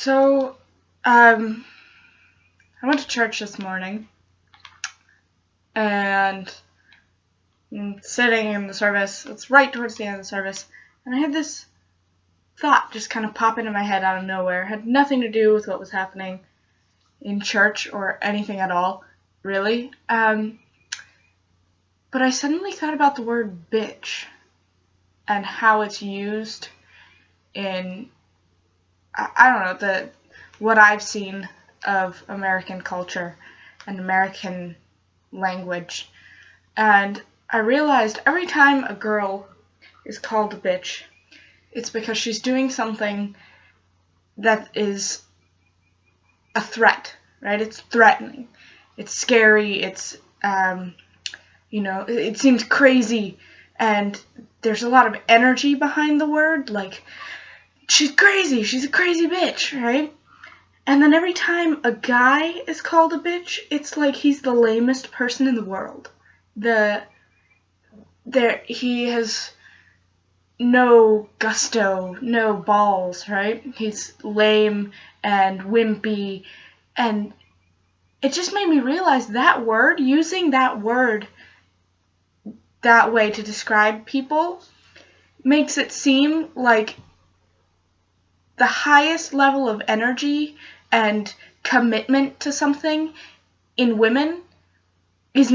So, I went to church this morning, and I'm sitting in the service. It's right towards the end of the service, and I had this thought just kind of pop into my head out of nowhere. It had nothing to do with what was happening in church or anything at all, really. But I suddenly thought about the word bitch and how it's used in, I don't know, what I've seen of American culture and American language. And I realized every time a girl is called a bitch, it's because she's doing something that is a threat, right? It's threatening. It's scary. It's, it seems crazy. And there's a lot of energy behind the word. Like, she's crazy. She's a crazy bitch, right? And then every time a guy is called a bitch, it's like he's the lamest person in the world. He has no gusto, no balls, right? He's lame and wimpy, and it just made me realize that word, using that word that way to describe people, makes it seem like the highest level of energy and commitment to something in women is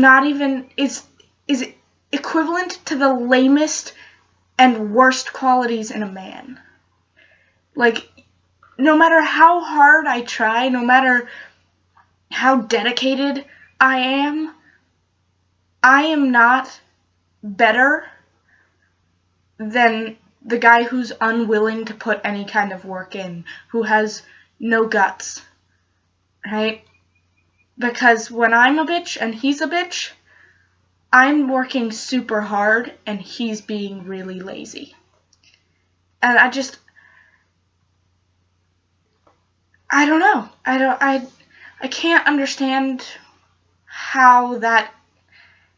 equivalent to the lamest and worst qualities in a man. Like, no matter how hard I try, no matter how dedicated I am not better than the guy who's unwilling to put any kind of work in, who has no guts, right? Because when I'm a bitch and he's a bitch, I'm working super hard and he's being really lazy. And I don't know. I can't understand how that,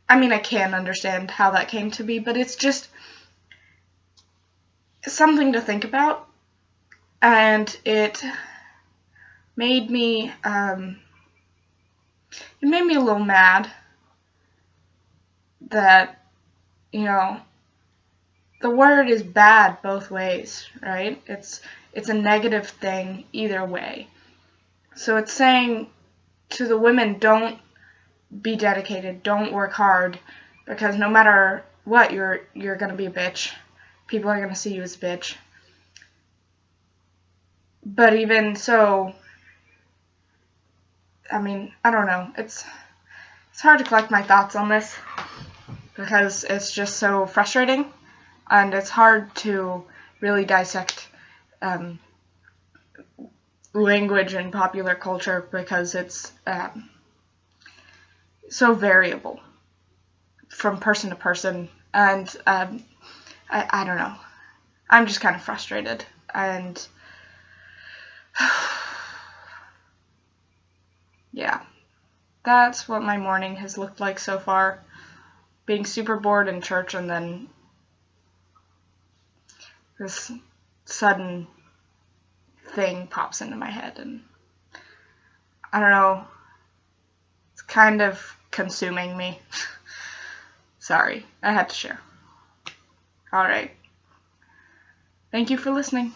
I can understand how that came to be, but it's just something to think about. And it made me a little mad that, the word is bad both ways, right? It's a negative thing either way. So it's saying to the women, don't be dedicated, don't work hard, because no matter what, you're gonna be a bitch. People are gonna see you as a bitch. But even so, I don't know. It's hard to collect my thoughts on this because it's just so frustrating, and it's hard to really dissect language and popular culture because it's so variable from person to person, and I don't know. I'm just kind of frustrated, and yeah, that's what my morning has looked like so far. Being super bored in church, and then this sudden thing pops into my head, and I don't know, it's kind of consuming me. Sorry, I had to share. Alright. Thank you for listening.